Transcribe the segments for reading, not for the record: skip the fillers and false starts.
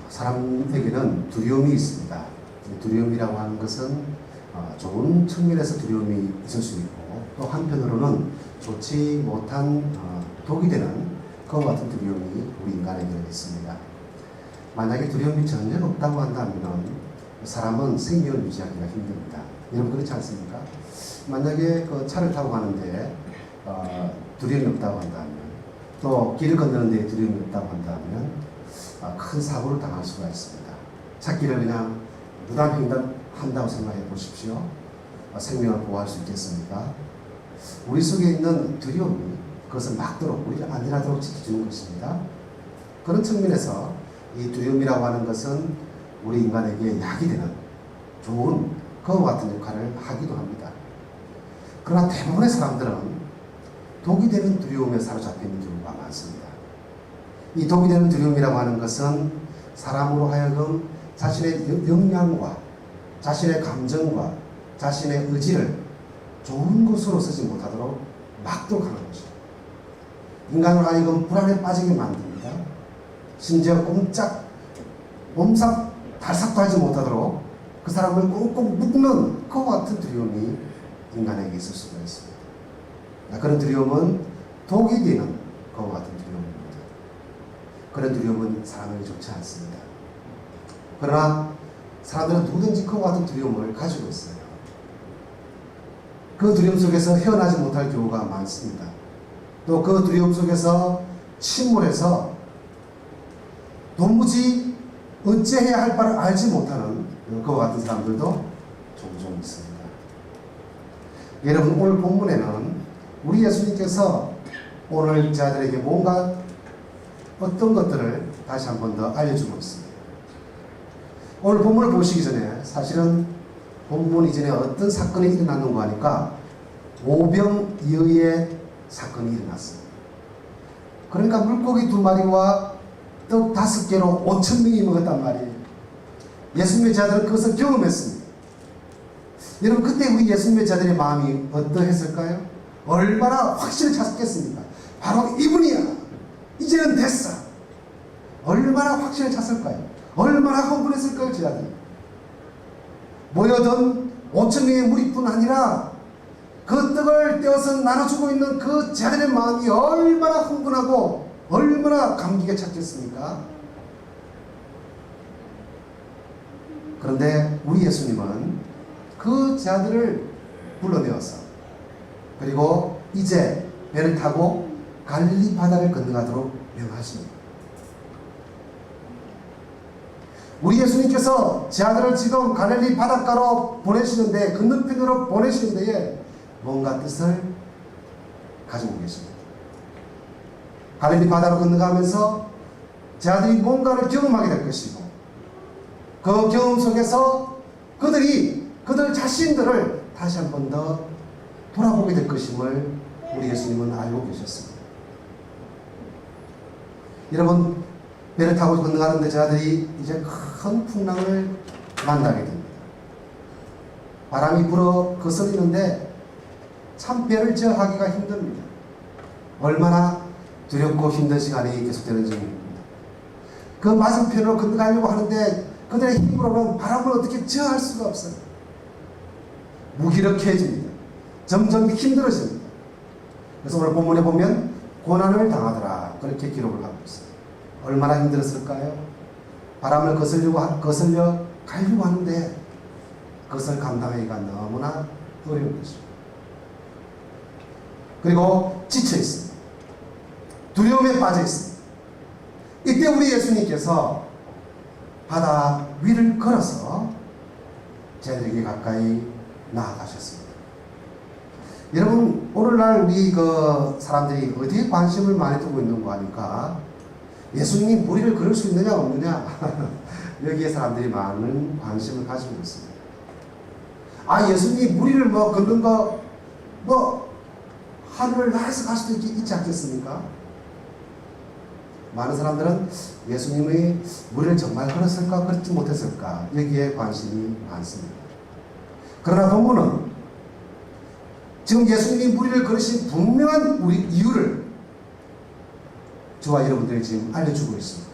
사람에게는 두려움이 있습니다. 두려움이라고 하는 것은 좋은 측면에서 두려움이 있을 수 있고, 또 한편으로는 좋지 못한 독이 되는 그와 같은 두려움이 우리 인간에게는 있습니다. 만약에 두려움이 전혀 없다고 한다면 사람은 생명을 유지하기가 힘듭니다. 여러분 그렇지 않습니까? 만약에 그 차를 타고 가는데 두려움이 없다고 한다면, 또 길을 건너는 데 두려움이 없다고 한다면 큰 사고를 당할 수가 있습니다. 차길을 그냥 무단 횡단한다고 생각해 보십시오. 생명을 보호할 수 있겠습니까? 우리 속에 있는 두려움이 그것을 막도록, 우리를 안전하도록 지켜주는 것입니다. 그런 측면에서 이 두려움이라고 하는 것은 우리 인간에게 약이 되는 좋은 그와 같은 역할을 하기도 합니다. 그러나 대부분의 사람들은 독이 되는 두려움에 사로잡혀 있는 경우가 많습니다. 이 독이 되는 두려움이라고 하는 것은 사람으로 하여금 자신의 역량과 자신의 감정과 자신의 의지를 좋은 것으로 쓰지 못하도록 막도록 하는 것입니다. 인간으로 하여금 불안에 빠지게 만듭니다. 심지어 꼼짝, 몸삭, 달삭도 하지 못하도록 그 사람을 꽁꽁 묶는 그와 같은 두려움이 인간에게 있을 수가 있습니다. 그런 두려움은 독이 되는 그와 같은 두려움입니다. 그런 두려움은 사람에게 좋지 않습니다. 그러나 사람들은 누구든지 그와 같은 두려움을 가지고 있어요. 그 두려움 속에서 헤어나지 못할 경우가 많습니다. 또 그 두려움 속에서 침몰해서 도무지 어찌해야 할 바를 알지 못하는 그와 같은 사람들도 종종 있습니다. 여러분, 오늘 본문에는 우리 예수님께서 오늘 자들에게 뭔가 어떤 것들을 다시 한 번 더 알려주고 있습니다. 오늘 본문을 보시기 전에 사실은 본문 이전에 어떤 사건이 일어났는가 하니까 오병이어의 사건이 일어났습니다. 그러니까 물고기 2마리와 떡 5개로 5,000명이 먹었단 말이에요. 예수님의 자들은 그것을 경험했습니다. 여러분, 그때 우리 예수님의 자들의 마음이 어떠했을까요? 얼마나 확신을 찾겠습니까? 바로 이분이야. 이제는 됐어. 얼마나 확신을 찾을까요? 얼마나 흥분했을까요, 제 아들이? 모여든 5,000명의 무리뿐 아니라 그 떡을 떼어서 나눠주고 있는 그 제 아들의 마음이 얼마나 흥분하고 얼마나 감기가 찼겠습니까? 그런데 우리 예수님은 그 제 아들을 불러내어서, 그리고 이제 배를 타고 갈릴리 바다를 건너가도록 명하십니다. 우리 예수님께서 제 아들을 지금 갈릴리 바닷가로 보내시는데, 건너편으로 보내시는 데에 뭔가 뜻을 가지고 계십니다. 갈릴리 바다로 건너가면서 제 아들이 뭔가를 경험하게 될 것이고, 그 경험 속에서 그들 자신들을 다시 한 번 더 돌아보게 될 것임을 우리 예수님은 알고 계셨습니다. 여러분, 배를 타고 건너가는데 제 아들이 이제 큰 풍랑을 만나게 됩니다. 바람이 불어 거슬리는데 참 배를 제어하기가 힘듭니다. 얼마나 두렵고 힘든 시간이 계속되는지 모릅니다. 그 맞은편으로 건너가려고 하는데 그들의 힘으로는 바람을 어떻게 제어할 수가 없어요. 무기력해집니다. 점점 힘들어집니다. 그래서 오늘 본문에 보면 고난을 당하더라, 그렇게 기록을 하고 있어요. 얼마나 힘들었을까요? 바람을 거슬려 가려고 하는데 그것을 감당하기가 너무나 어려운 것입니다. 그리고 지쳐 있습니다. 두려움에 빠져 있습니다. 이때 우리 예수님께서 바다 위를 걸어서 제들에게 가까이 나아가셨습니다. 여러분, 오늘날 우리 사람들이 어디에 관심을 많이 두고 있는가 하니까 예수님이 무리를 걸을 수 있느냐 없느냐 여기에 사람들이 많은 관심을 가지고 있습니다. 예수님이 무리를 걷는 거 하늘을 날아서 갈 수도 있지 않겠습니까? 많은 사람들은 예수님의 무리를 정말 걸었을까, 걸지 못했을까, 여기에 관심이 많습니다. 그러나 본문은 지금 예수님이 무리를 걸으신 분명한 우리 이유를 저와 여러분들이 지금 알려주고 있습니다.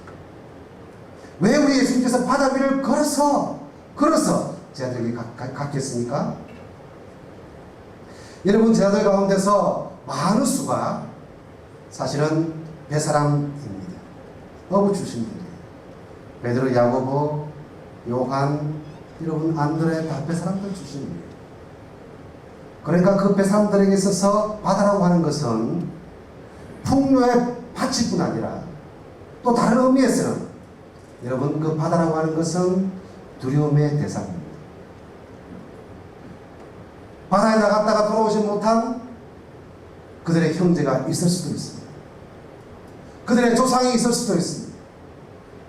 왜 우리 예수님께서 바다 위를 걸어서 제 아들에게 갔겠습니까? 여러분, 제 아들 가운데서 많은 수가 사실은 뱃사람입니다. 어부 출신들이에요. 베드로, 야고보, 요한, 여러분 안드레 다 뱃사람들 출신이에요. 그러니까 그 뱃사람들에게 있어서 바다라고 하는 것은 풍요의 파치뿐 아니라 또 다른 의미에서는 여러분 그 바다라고 하는 것은 두려움의 대상입니다. 바다에 나갔다가 돌아오지 못한 그들의 형제가 있을 수도 있습니다. 그들의 조상이 있을 수도 있습니다.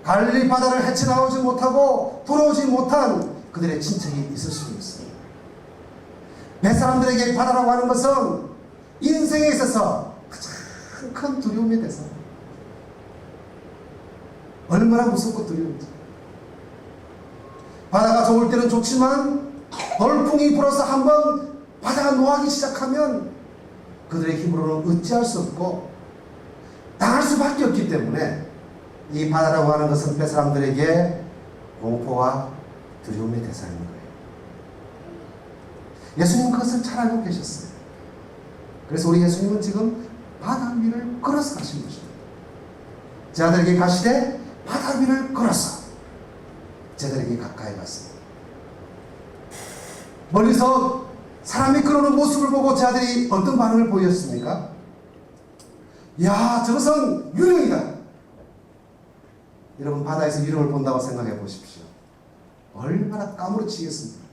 갈릴리 바다를 헤쳐나오지 못하고 돌아오지 못한 그들의 친척이 있을 수도 있습니다. 뱃사람들에게 바다라고 하는 것은 인생에 있어서 가장 큰 두려움의 대상. 얼마나 무섭고 두려운지. 바다가 좋을 때는 좋지만 돌풍이 불어서 한번 바다가 노하기 시작하면 그들의 힘으로는 어찌할 수 없고 당할 수밖에 없기 때문에 이 바다라고 하는 것은 뱃사람들에게 공포와 두려움의 대상인 거예요. 예수님은 그것을 잘 알고 계셨어요. 그래서 우리 예수님은 지금 바다 위를 걸어서 가신 것입니다. 제 아들에게 가시되 바다 위를 걸어서 제 아들에게 가까이 갔습니다. 멀리서 사람이 걸어오는 모습을 보고 제 아들이 어떤 반응을 보였습니까? 야, 저것은 유령이다. 여러분, 바다에서 유령을 본다고 생각해 보십시오. 얼마나 까무러치겠습니까?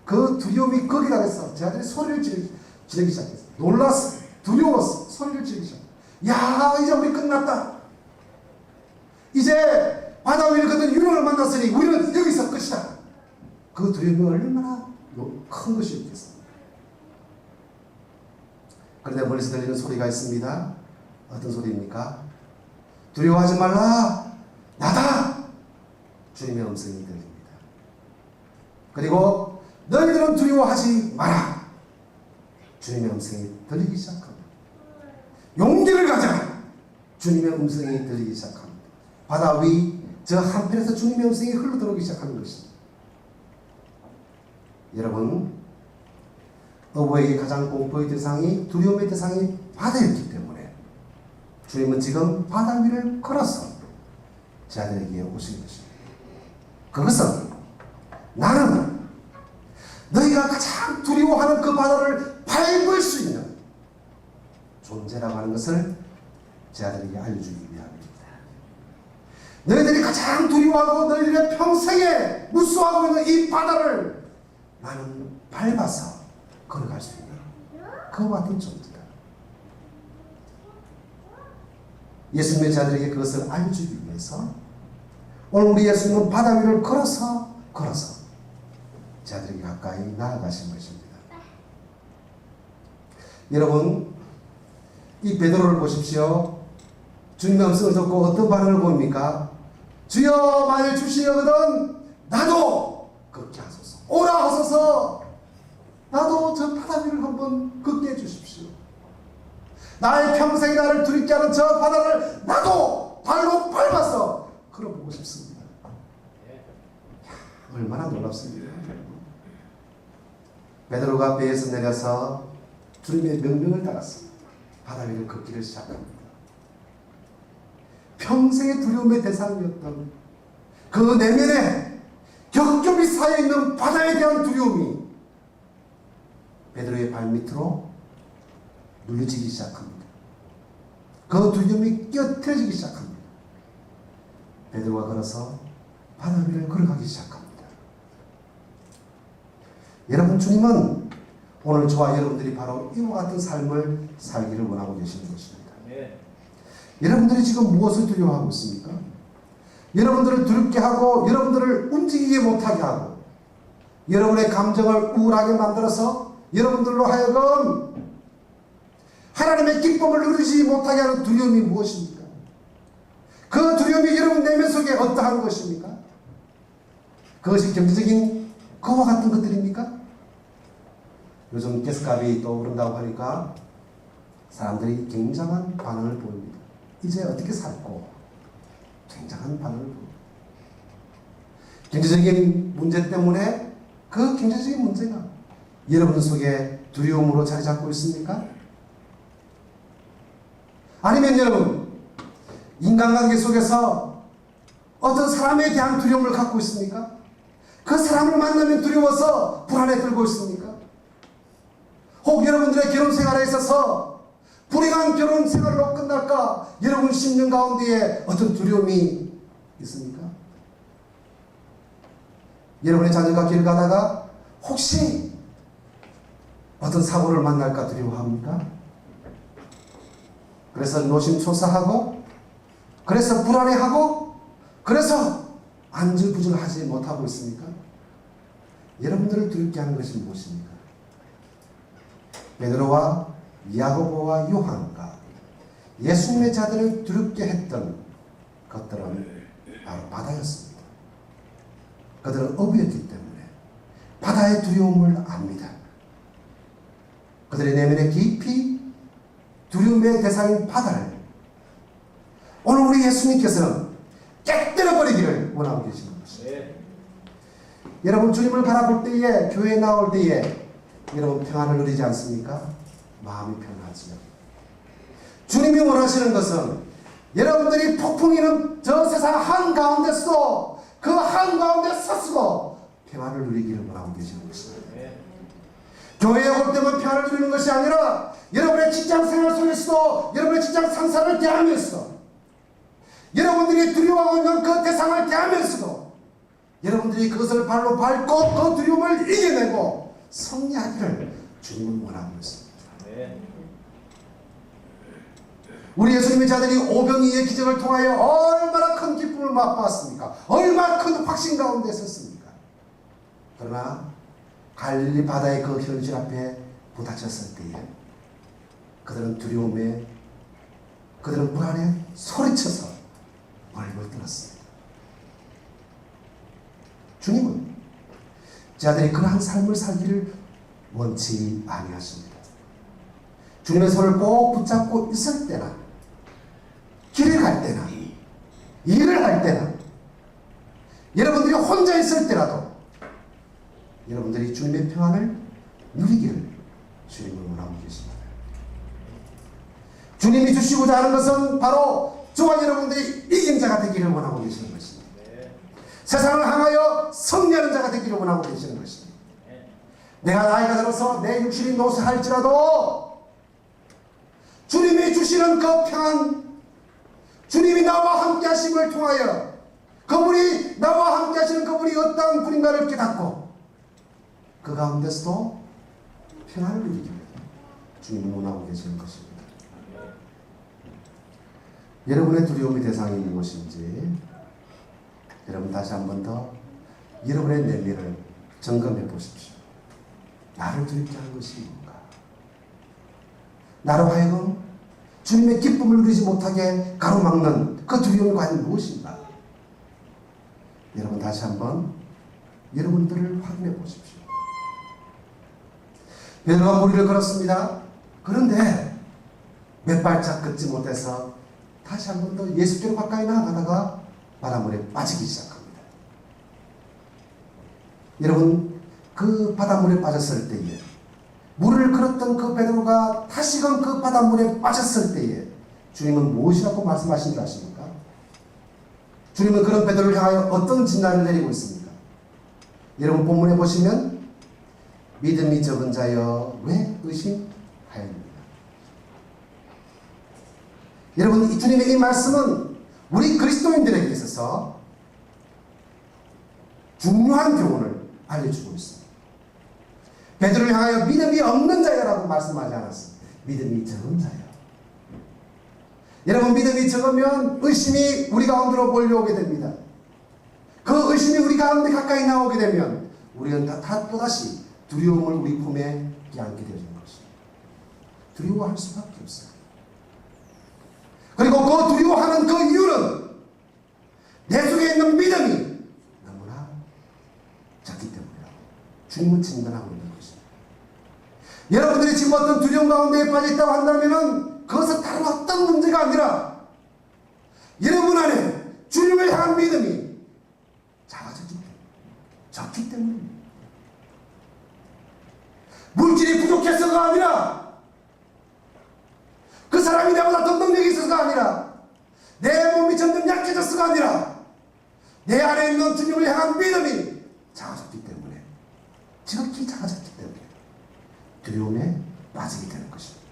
그 두려움이 거기다 해서 제 아들이 소리를 지르기 시작했어요. 놀랐어, 두려웠어, 소리를 지르기 시작했어요. 야, 이제 우리 끝났다. 이제 바다 위를 걷는 유령을 만났으니 우리는 여기서 끝이다. 그 두려움이 얼마나 큰 것이었겠습니까? 그런데 멀리서 들리는 소리가 있습니다. 어떤 소리입니까? 두려워하지 말라, 나다. 주님의 음성이 들립니다. 그리고 너희들은 두려워하지 마라. 주님의 음성이 들리기 시작합니다. 용기를 가져라. 주님의 음성이 들리기 시작합니다. 바다 위 저 한편에서 주님의 음성이 흘러들어오기 시작하는 것입니다. 여러분, 어부에게 가장 공포의 대상이, 두려움의 대상이 바다였기 때문에 주님은 지금 바다 위를 걸어서 제 아들에게 오신 것입니다. 그것은 나는 너희가 가장 두려워하는 그 바다를 밟을 수 있는 존재라고 하는 것을 제 아들에게 알려주기 위함입니다. 너희들이 가장 두려워하고 너희들의 평생에 무수하고 있는 이 바다를 나는 밟아서 걸어갈 수 있는 그와 같은 존재다. 예수님의 자들에게 그것을 알려주기 위해서 오늘 우리 예수님은 바다 위를 걸어서 제 아들에게 가까이 나아가신 것입니다. 여러분, 이 베드로를 보십시오. 주님의 음성을 듣고 어떤 반응을 보입니까? 주여, 만일 주시거든 나도 걷게 하소서. 오라 하소서. 나도 저 바다 위를 한번 걷게 해주십시오. 나의 평생 나를 두렵게 하는 저 바다를 나도 발로 밟아서 걸어보고 싶습니다. 얼마나 놀랍습니까? 베드로가 배에서 내려서 주님의 명령을 따랐습니다. 바다 위를 걷기를 시작합니다. 평생의 두려움의 대상이었던 그 내면에 겹겹이 쌓여있는 바다에 대한 두려움이 베드로의 발밑으로 눌러지기 시작합니다. 그 두려움이 껴트려지기 시작합니다. 베드로가 걸어서 바다 위를 걸어가기 시작합니다. 여러분, 주님은 오늘 저와 여러분들이 바로 이와 같은 삶을 살기를 원하고 계시는 것입니다. 여러분들이 지금 무엇을 두려워하고 있습니까? 여러분들을 두렵게 하고 여러분들을 움직이게 못하게 하고 여러분의 감정을 우울하게 만들어서 여러분들로 하여금 하나님의 기쁨을 누리지 못하게 하는 두려움이 무엇입니까? 그 두려움이 여러분 내면 속에 어떠한 것입니까? 그것이 경제적인 그와 같은 것들입니까? 요즘 가스값이 또 오른다고 하니까 사람들이 굉장한 반응을 보입니다. 이제 어떻게 살고 굉장한 반응을 보입니다. 경제적인 문제 때문에 그 경제적인 문제가 여러분 속에 두려움으로 자리 잡고 있습니까? 아니면 여러분, 인간관계 속에서 어떤 사람에 대한 두려움을 갖고 있습니까? 그 사람을 만나면 두려워서 불안에 떨고 있습니까? 혹 여러분들의 결혼 생활에 있어서 불행한 결혼 생활로 끝날까 여러분 심령 가운데에 어떤 두려움이 있습니까? 여러분의 자녀가 길 가다가 혹시 어떤 사고를 만날까 두려워합니까? 그래서 노심초사하고, 그래서 불안해하고, 그래서 안절부절하지 못하고 있습니까? 여러분들을 두렵게 하는 것이 무엇입니까? 베드로와 야고보와 요한과 예수님의 자들을 두렵게 했던 것들은 바로 바다였습니다. 그들은 어부였기 때문에 바다의 두려움을 압니다. 그들의 내면에 깊이 두려움의 대상인 바다를 오늘 우리 예수님께서는 깨뜨려버리기를 원하고 계시는 것입니다. 여러분, 주님을 바라볼 때에, 교회에 나올 때에 여러분 평안을 누리지 않습니까? 마음이 편하지요. 주님이 원하시는 것은 여러분들이 폭풍이 는 저 세상 한가운데서도 그 한가운데 서쓰고 평안을 누리기를 원하고 계시는 것입니다. 교회에 올 때만 평안을 누리는 것이 아니라 여러분의 직장 생활 속에서도, 여러분의 직장 상사를 대하면서, 여러분들이 두려워하고 있는 그 대상을 대하면서도 여러분들이 그것을 발로 밟고 그 두려움을 이겨내고 승리하기를 주님은 원하고 있습니다. 우리 예수님의 자들이 오병이의 기적을 통하여 얼마나 큰 기쁨을 맛봤습니까? 얼마나 큰 확신 가운데 섰습니까? 그러나 갈릴리 바다의 그 현실 앞에 부닥쳤을 때에 그들은 두려움에, 그들은 불안에 소리쳐서 벌벌 떨었습니다. 주님은 자들이 그러한 삶을 살기를 원치 아니하십니다. 주님의 손을 꼭 붙잡고 있을 때나, 길을 갈 때나, 일을 할 때나, 여러분들이 혼자 있을 때라도 여러분들이 주님의 평안을 누리기를 주님은 원하고 계십니다. 주님이 주시고자 하는 것은 바로 저와 여러분들이 이긴 자가 되기를 원하고 계시는 것입니다. 세상을 향하여 승리하는 자가 되기를 원하고 계시는 것입니다. 내가 나이가 들어서 내 육신이 노쇠할지라도 주님이 주시는 그 평안, 주님이 나와 함께 하심을 통하여 그분이 나와 함께 하시는 그분이 어떤 분인가를 깨닫고 그 가운데서도 평안을 누리기를 주님은 원하고 계시는 것입니다. 여러분의 두려움의 대상이 무엇인지 여러분 다시 한 번 더 여러분의 내면을 점검해 보십시오. 나를 두렵게 하는 것이 뭔가? 나로 하여금 주님의 기쁨을 누리지 못하게 가로막는 그 두려움이 과연 무엇인가? 여러분 다시 한번 여러분들을 확인해 보십시오. 베드로가 무리를 걸었습니다. 그런데 몇 발짝 걷지 못해서 다시 한 번 더 예수께로 가까이 나아가다가 바닷물에 빠지기 시작합니다. 여러분, 그 바닷물에 빠졌을 때에, 물을 걸었던 그 베드로가 다시금 그 바닷물에 빠졌을 때에 주님은 무엇이라고 말씀하신 줄 아십니까? 주님은 그런 베드로를 향하여 어떤 진단을 내리고 있습니까? 여러분 본문에 보시면 믿음이 적은 자여 왜 의심하였느냐. 여러분, 이 주님의 이 말씀은 우리 그리스도인들에게 있어서 중요한 교훈을 알려주고 있습니다. 베드로를 향하여 믿음이 없는 자야라고 말씀하지 않았습니다. 믿음이 적은 자야. 여러분, 믿음이 적으면 의심이 우리 가운데로 몰려오게 됩니다. 그 의심이 우리 가운데 가까이 나오게 되면 우리는 또다시 두려움을 우리 품에 껴안게 되는 것입니다. 두려워할 수밖에 없어요. 그리고 그 두려워하는 그 이유는 내 속에 있는 믿음이 너무나 작기 때문이라고 주님은 진단하고 있는 것입니다. 여러분들이 지금 어떤 두려움 가운데 빠져있다고 한다면 그것은 다른 어떤 문제가 아니라 여러분 안에 주님을 향한 믿음이 작아졌기 때문에 있어서가 아니라, 그 사람이 나보다 더 능력이 있어서가 아니라, 내 몸이 점점 약해져서가 아니라, 내 안에 있는 주님을 향한 믿음이 작아졌기 때문에, 지극히 작아졌기 때문에 두려움에 빠지게 되는 것입니다.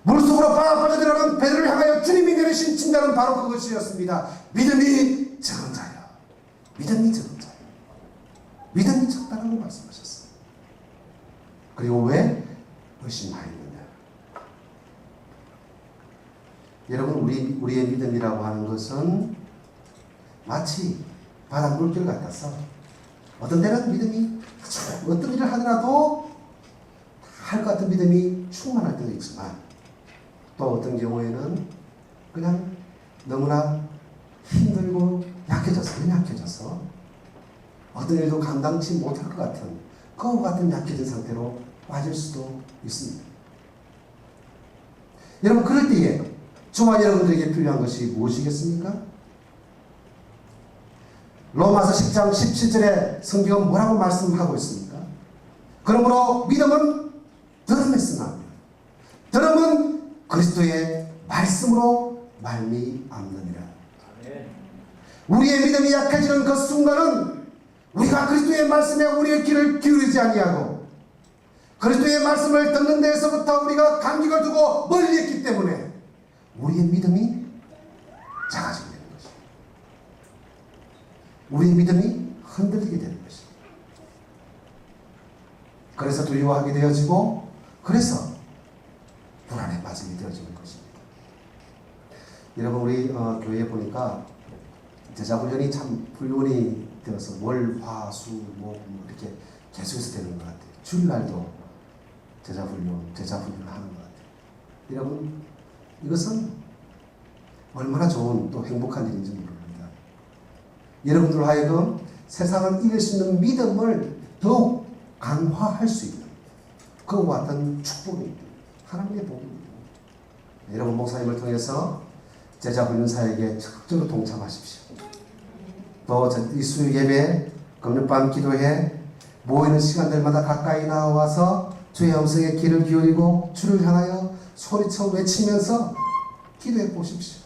물속으로 빠져들어가는 베드로를 향하여 주님이 내리신 진단은 바로 그것이었습니다. 믿음이 적은 자야. 믿음이 적은 자야. 믿음이 적다라고 말씀하셨어요. 그리고 왜 의심하였느냐. 여러분, 우리의 믿음이라고 하는 것은 마치 바다 물결 같아서 어떤 때는 믿음이 어떤 일을 하더라도 할 것 같은 믿음이 충만할 때도 있지만, 또 어떤 경우에는 그냥 너무나 힘들고 약해져서 연약해져서 어떤 일도 감당치 못할 것 같은 그와 같은 약해진 상태로 빠질 수도 있습니다. 여러분, 그럴 때에 저와 여러분들에게 필요한 것이 무엇이겠습니까? 로마서 10장 17절에 성경은 뭐라고 말씀하고 있습니까? 그러므로 믿음은 들음에서 나옵니다. 들음은 그리스도의 말씀으로 말미암느니라. 우리의 믿음이 약해지는 그 순간은 우리가 그리스도의 말씀에 우리의 귀를 기울이지 아니하고 그리스도의 말씀을 듣는 데에서부터 우리가 간격을 두고 멀리 했기 때문에 우리의 믿음이 작아지게 되는 것입니다. 우리의 믿음이 흔들리게 되는 것입니다. 그래서 두려워하게 되어지고, 그래서 불안에 빠지게 되어지는 것입니다. 여러분, 우리 교회에 보니까 제자훈련이 참 훈련이 되어서 월, 화, 수, 목 이렇게 계속해서 되는 것 같아요. 주일날도 제자훈련을 하는 것 같아요. 여러분, 이것은 얼마나 좋은 또 행복한 일인지 모릅니다. 여러분들 하여금 세상을 이길 수 있는 믿음을 더욱 강화할 수 있는 그와 같은 축복입니다. 하나님의 복입니다. 여러분, 목사님을 통해서 제자훈련 사역에 적극적으로 동참하십시오. 또 이 수요 예배, 금요밤 기도회 모이는 시간들마다 가까이 나와서 주의 음성에 귀를 기울이고 주를 향하여 소리쳐 외치면서 기도해 보십시오.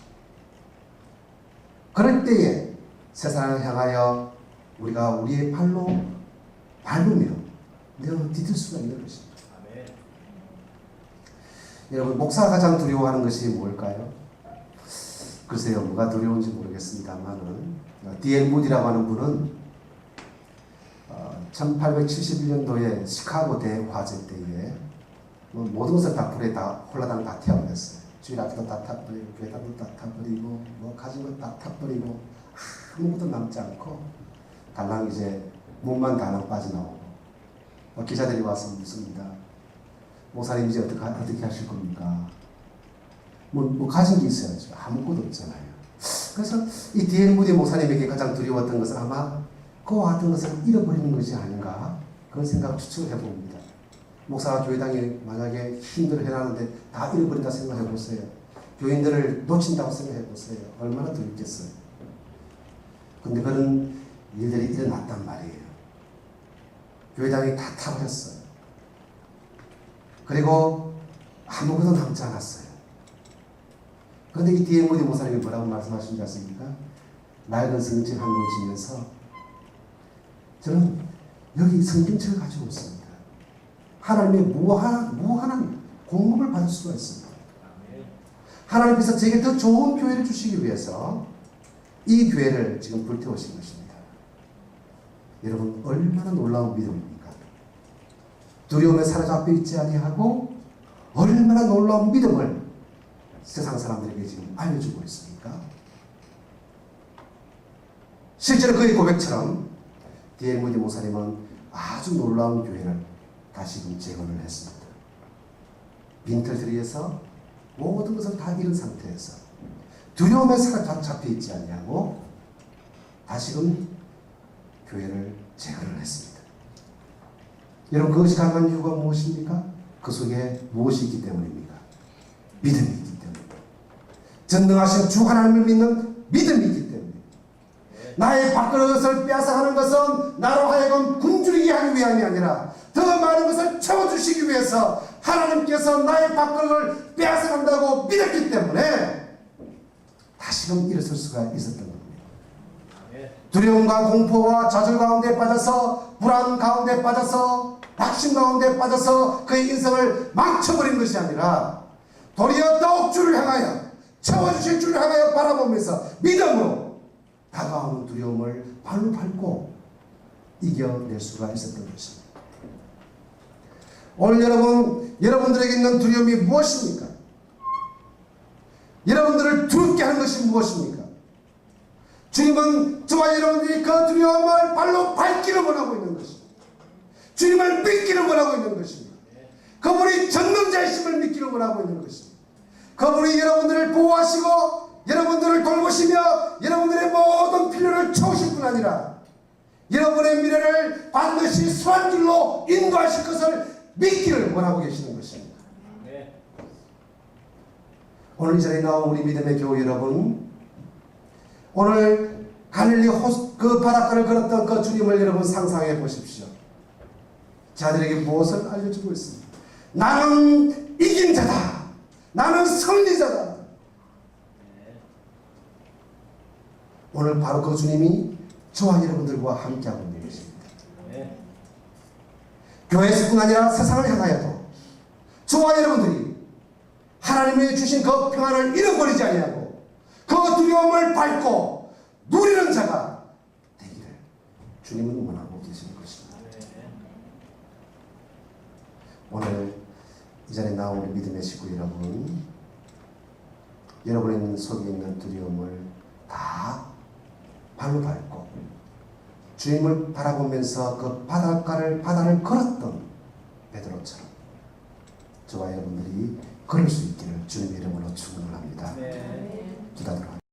그럴 때에 세상을 향하여 우리가 우리의 발로 밟으며 디딜 수가 있는 것입니다. 여러분, 목사가 가장 두려워하는 것이 뭘까요? 글쎄요, 뭐가 두려운지 모르겠습니다만은 D.L. 무디라고 하는 분은 1871년도에 시카고 대화재 때에 모든 것을 다 불에 다 홀라당 다 태워냈어요. 주일 앞에도 다 타버리고 교회당도 다 타버리고 가진 것 다 타버리고 아무것도 남지 않고 달랑 이제 몸만 달랑 빠져나오고 기자들이 와서 묻습니다. 목사님 이제 어떻게 하실 겁니까? 뭐 가진 게 있어야죠. 아무것도 없잖아요. 그래서 이 D.L. 무디 목사님에게 가장 두려웠던 것은 아마 그와 같은 것을 잃어버리는 것이 아닌가, 그런 생각을 추측을 해봅니다. 목사가 교회당에 만약에 힘들어 해놨는데 다 잃어버린다 생각해보세요. 교인들을 놓친다고 생각해보세요. 얼마나 두렵겠어요. 근데 그런 일들이 일어났단 말이에요. 교회당이 다 타버렸어요. 그리고 아무것도 남지 않았어요. 그런데 이 D.L. 무디 목사님이 뭐라고 말씀하신지 아십니까? 낡은 성경책 한 권 지면서 저는 여기 성경책을 가지고 있습니다. 하나님의 무한한 공급을 받을 수가 있습니다. 하나님께서 제게 더 좋은 교회를 주시기 위해서 이 교회를 지금 불태우신 것입니다. 여러분, 얼마나 놀라운 믿음입니까? 두려움에 사로잡혀 있지 아니하고 얼마나 놀라운 믿음을 세상 사람들에게 지금 알려주고 있습니까? 실제로 그의 고백처럼 D.L. 무디 목사님은 아주 놀라운 교회를 다시금 재건을 했습니다. 빈털터리에서 모든 것을 다 잃은 상태에서 두려움에 사로잡혀 있지 아니하고 다시금 교회를 재건을 했습니다. 여러분, 그것이 가능한 이유가 무엇입니까? 그 속에 무엇이 있기 때문입니까? 믿음이 있기 때문입니다. 전능하신 주 하나님을 믿는 믿음이 있기 때문입니다. 나의 밥그릇을 빼앗아가는 것은 나로 하여금 굶주리게 하기 위함이 아니라 더 많은 것을 채워주시기 위해서 하나님께서 나의 밥그릇을 빼앗아간다고 믿었기 때문에 다시금 일어설 수가 있었던 겁니다. 두려움과 공포와 좌절 가운데 빠져서 불안 가운데 빠져서 낙심 가운데 빠져서 그의 인생을 망쳐버린 것이 아니라 도리어 더욱 주를 향하여 채워주실 주를 향하여 바라보면서 믿음으로 다가오는 두려움을 발로 밟고 이겨낼 수가 있었던 것입니다. 오늘 여러분들에게 있는 두려움이 무엇입니까? 여러분들을 두렵게 하는 것이 무엇입니까? 주님은 저와 여러분들이 그 두려움을 발로 밟기를 원하고 있는 것입니다. 주님을 믿기를 원하고 있는 것입니다. 그분이 전능자이심을 믿기를 원하고 있는 것입니다. 그분이 여러분들을 보호하시고 여러분들을 돌보시며 여러분들의 모든 필요를 채우실 뿐 아니라 여러분의 미래를 반드시 선한 길로 인도하실 것을 믿기를 원하고 계시는 것입니다. 오늘 이 자리에 나온 우리 믿음의 교우 여러분, 오늘 갈릴리 그 바닷가를 걸었던 그 주님을 여러분 상상해 보십시오. 자들에게 무엇을 알려주고 있습니다. 나는 이긴 자다. 나는 승리자다. 오늘 바로 그 주님이 저와 여러분들과 함께하고 있는 것입니다. 교회에서뿐 아니라 세상을 향하여도 저와 여러분들이 하나님이 주신 그 평안을 잃어버리지 아니하고 그 두려움을 밟고 누리는 자가 되기를 주님은 원하고 계시는 것입니다. 오늘 이 자리에 나온 우리 믿음의 식구 여러분, 여러분의 속에 있는 두려움을 다 발로 밟고 주님을 바라보면서 그 바다를 걸었던 베드로처럼 저와 여러분들이 걸을 수 있기를 주님의 이름으로